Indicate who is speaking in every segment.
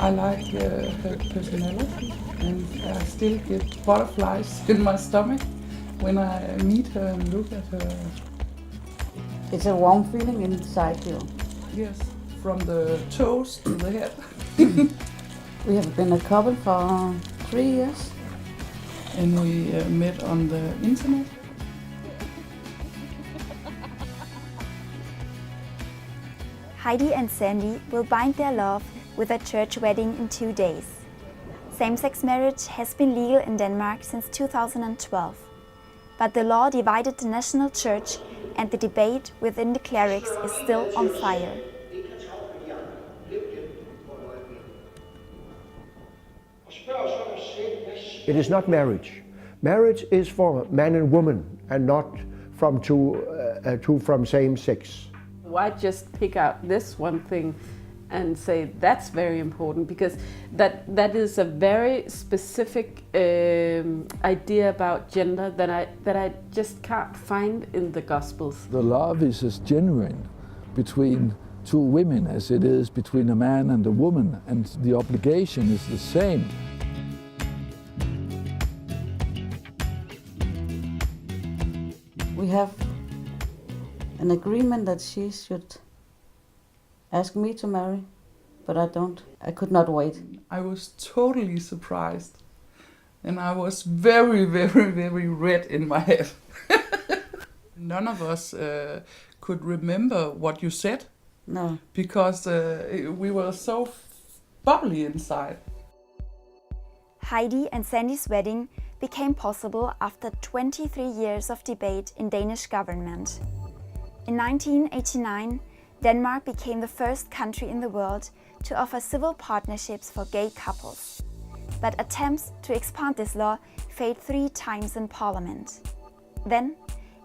Speaker 1: I like her personality, and I still get butterflies in my stomach when I meet her and look at her.
Speaker 2: It's a warm feeling inside you.
Speaker 1: Yes, from the toes to the head.
Speaker 2: We have been a couple for 3 years.
Speaker 1: And we met on the internet.
Speaker 3: Heidi and Sandie will bind their love with a church wedding in 2 days. Same-sex marriage has been legal in Denmark since 2012, but the law divided the national church and the debate within the clerics is still on fire.
Speaker 4: It is not marriage. Marriage is for man and woman and not from two from same sex.
Speaker 5: Why just pick out this one thing and say that's very important, because that is a very specific idea about gender that I just can't find in the Gospels.
Speaker 6: The love is as genuine between two women as it is between a man and a woman, and the obligation is the same.
Speaker 2: We have an agreement that she should ask me to marry, but I don't. I could not wait.
Speaker 1: I was totally surprised, and I was very, very, very red in my head. None of us could remember what you said.
Speaker 2: No.
Speaker 1: Because we were so bubbly inside.
Speaker 3: Heidi and Sandie's wedding became possible after 23 years of debate in Danish government. In 1989, Denmark became the first country in the world to offer civil partnerships for gay couples. But attempts to expand this law failed 3 times in parliament. Then,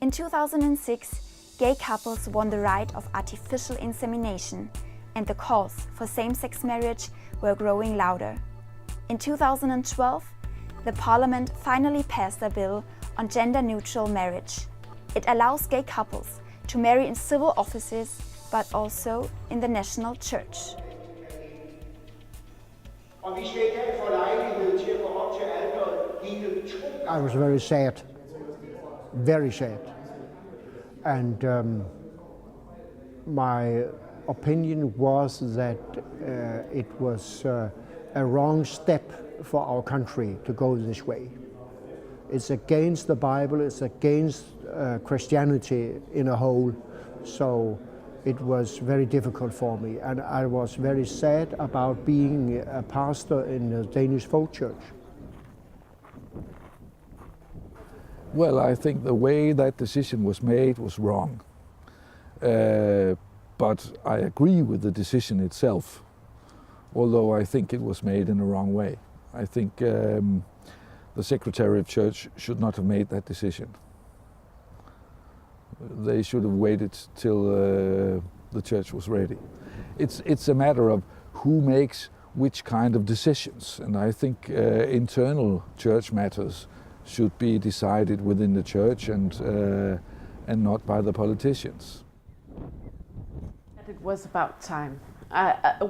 Speaker 3: in 2006, gay couples won the right of artificial insemination, and the calls for same-sex marriage were growing louder. In 2012, the parliament finally passed a bill on gender-neutral marriage. It allows gay couples to marry in civil offices, but also in the national church.
Speaker 4: I was very sad, very sad. And my opinion was that it was a wrong step for our country to go this way. It's against the Bible, it's against Christianity in a whole, so it was very difficult for me, and I was very sad about being a pastor in the Danish folk church.
Speaker 6: Well, I think the way that decision was made was wrong. But I agree with the decision itself, although I think it was made in the wrong way. I think the Secretary of Church should not have made that decision. They should have waited till the church was ready. It's a matter of who makes which kind of decisions, and I think internal church matters should be decided within the church and not by the politicians.
Speaker 5: It was about time.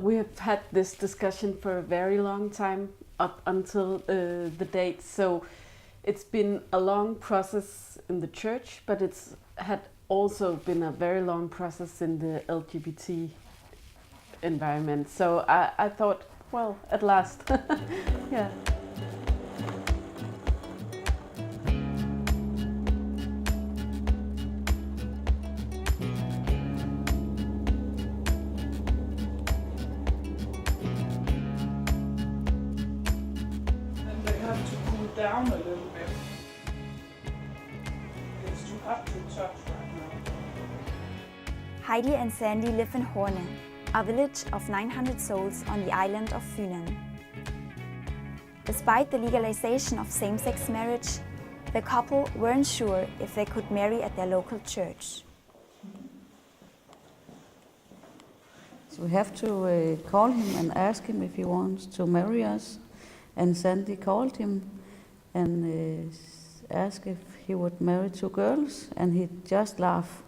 Speaker 5: We have had this discussion for a very long time, up until the date. So it's been a long process in the church, but it's had also been a very long process in the LGBT environment. So I thought, well, at last, yeah.
Speaker 1: Down a little bit. It's too hot to touch right now.
Speaker 3: Heidi and Sandie live in Horne, a village of 900 souls on the island of Fynen. Despite the legalization of same-sex marriage, the couple weren't sure if they could marry at their local church.
Speaker 2: So we have to call him and ask him if he wants to marry us. And Sandie called him and asked if he would marry 2 girls, and he just laughed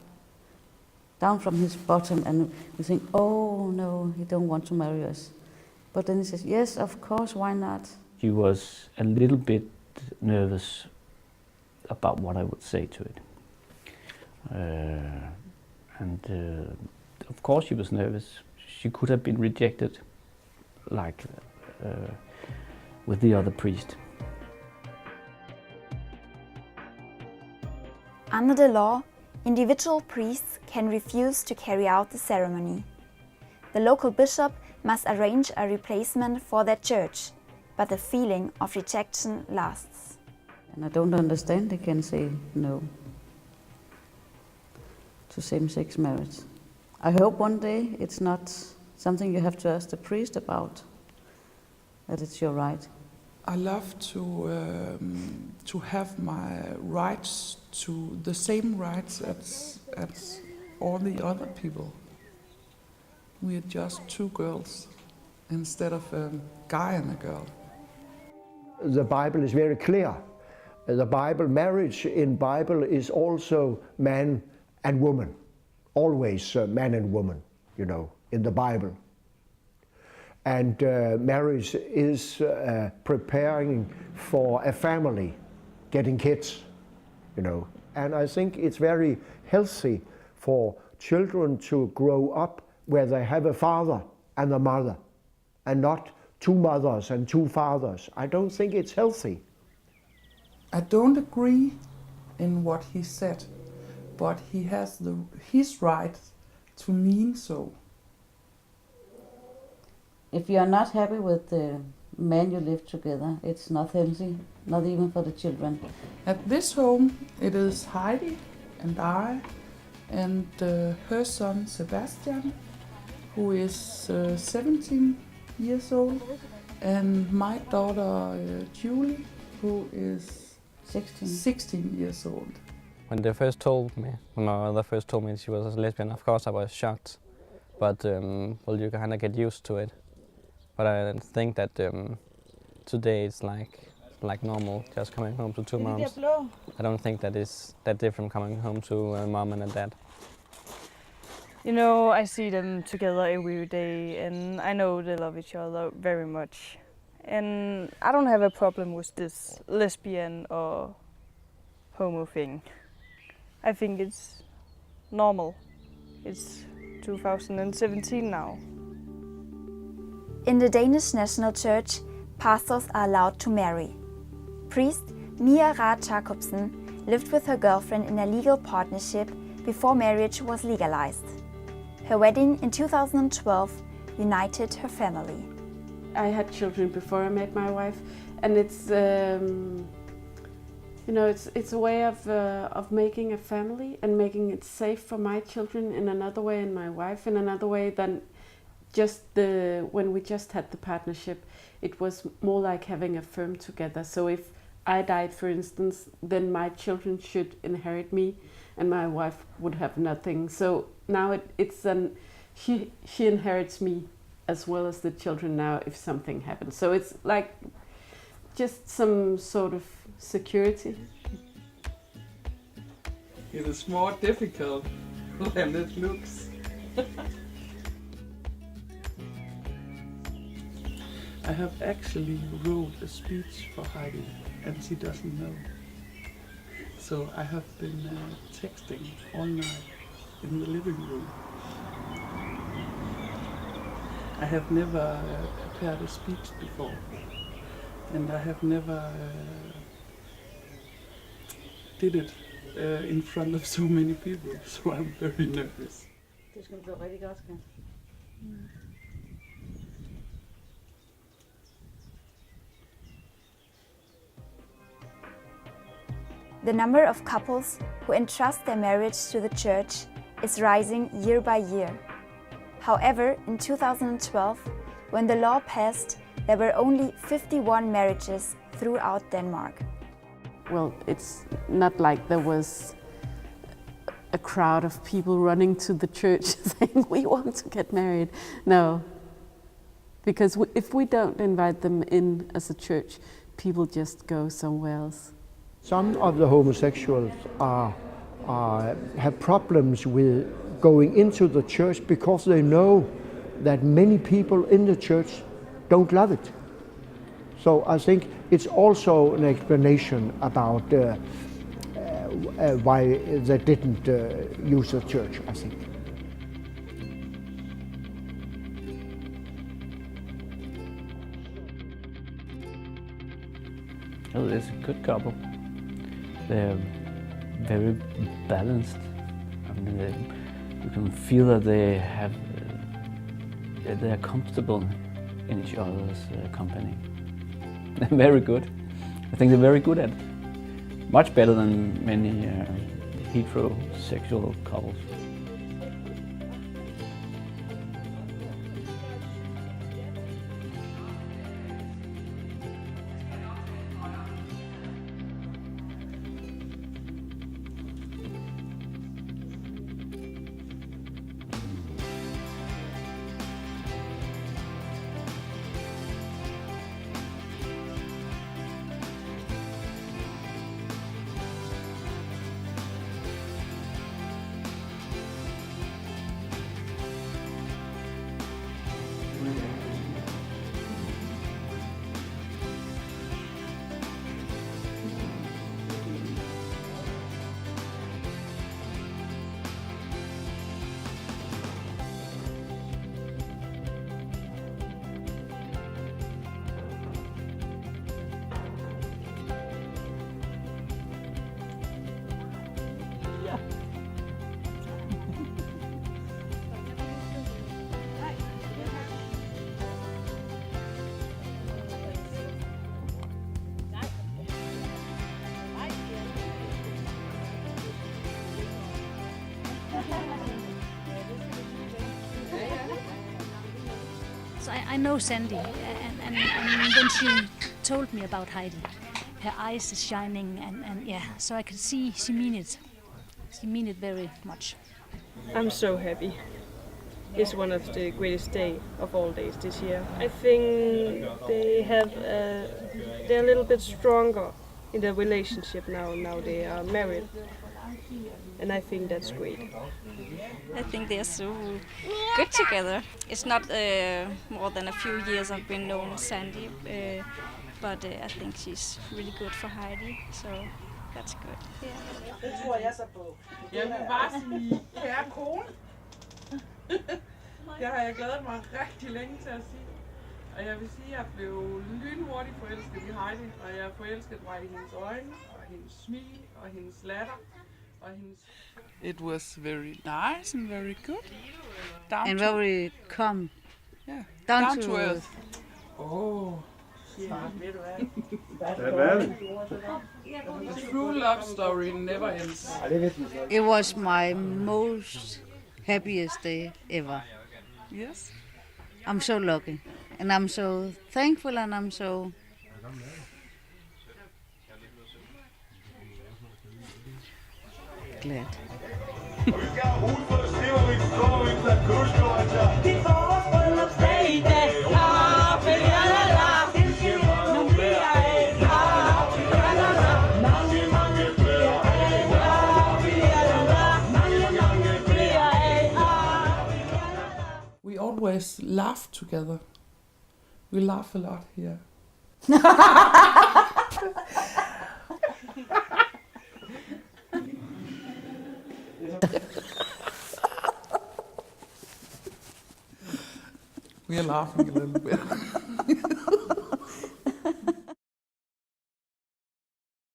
Speaker 2: down from his bottom, and we think, oh no, he don't want to marry us. But then he says, yes, of course, why not?
Speaker 7: She was a little bit nervous about what I would say to it. Of course she was nervous. She could have been rejected like with the other priest.
Speaker 3: Under the law, individual priests can refuse to carry out the ceremony. The local bishop must arrange a replacement for their church, but the feeling of rejection lasts.
Speaker 2: And I don't understand they can say no to same-sex marriage. I hope one day it's not something you have to ask the priest about, that it's your right.
Speaker 1: I love to have my rights, to the same rights as all the other people. We are just two girls instead of a guy and a girl.
Speaker 4: The Bible is very clear. The Bible, marriage in Bible is also man and woman. Always man and woman, you know, in the Bible. And marriage is preparing for a family, getting kids, you know. And I think it's very healthy for children to grow up where they have a father and a mother, and not two mothers and two fathers. I don't think it's healthy.
Speaker 1: I don't agree in what he said, but he has his right to mean so.
Speaker 2: If you are not happy with the man you live together, it's not healthy, not even for the children.
Speaker 1: At this home, it is Heidi and I and her son Sebastian, who is 17 years old, and my daughter Julie, who is 16 years old.
Speaker 8: When they first told me, when my mother first told me she was a lesbian, of course I was shocked. But well, you kind of get used to it. But I think that today it's like normal, just coming home to two moms. I don't think that is that different coming home to a mom and a dad.
Speaker 9: You know, I see them together every day and I know they love each other very much. And I don't have a problem with this lesbian or homo thing. I think it's normal. It's 2017 now.
Speaker 3: In the Danish National Church, pastors are allowed to marry. Priest Mia Jacobsen lived with her girlfriend in a legal partnership before marriage was legalized. Her wedding in 2012 united her family.
Speaker 5: I had children before I met my wife, and it's you know, it's a way of making a family and making it safe for my children in another way, and my wife in another way than just when we just had the partnership. It was more like having a firm together. So if I died, for instance, then my children should inherit me, and my wife would have nothing. So now she inherits me as well as the children now if something happens. So it's like just some sort of security.
Speaker 1: It is more difficult than it looks. I have actually wrote a speech for Heidi and she doesn't know. So I have been texting all night in the living room. I have never prepared a speech before, and I have never did it in front of so many people, so I'm very nervous.
Speaker 2: Det skal blive rigtig godt, skat.
Speaker 3: The number of couples who entrust their marriage to the church is rising year by year. However, in 2012, when the law passed, there were only 51 marriages throughout Denmark.
Speaker 5: Well, it's not like there was a crowd of people running to the church saying, we want to get married. No, because if we don't invite them in as a church, people just go somewhere else.
Speaker 4: Some of the homosexuals have problems with going into the church because they know that many people in the church don't love it. So I think it's also an explanation about why they didn't use the church, I think.
Speaker 7: Oh, it's a good couple. They're very balanced. I mean, you can feel that they're comfortable in each other's company. They're very good. I think they're very good at it. Much better than many heterosexual couples.
Speaker 10: So I know Sandie, and when she told me about Heidi, her eyes is shining, and yeah, so I could see she mean it. She mean it very much.
Speaker 9: I'm so happy. It's one of the greatest day of all days this year. I think they're a little bit stronger in their relationship now. Now they are married, and I think that's great.
Speaker 11: I think they're so good together. It's not more than a few years I've been known Sandie, but I think she's really good for Heidi, so that's good. Yeah.
Speaker 1: Det tror jeg så på. Jeg vil bare sige, kære kone. Det har jeg glædet mig rigtig længe til at sige. Og jeg vil sige, at jeg blev lynhurtigt forelsket i Heidi, og jeg forelskede mig i hendes øjne, og hendes smil, og hendes latter, og hendes... It was very nice and very good.
Speaker 2: And very calm.
Speaker 1: Yeah.
Speaker 2: Down to
Speaker 1: earth. Oh. The true love story never ends.
Speaker 2: It was my most happiest day ever.
Speaker 1: Yes.
Speaker 2: I'm so lucky, and I'm so thankful, and I'm so glad.
Speaker 1: We always laugh together. We laugh a lot here. We are laughing a little bit.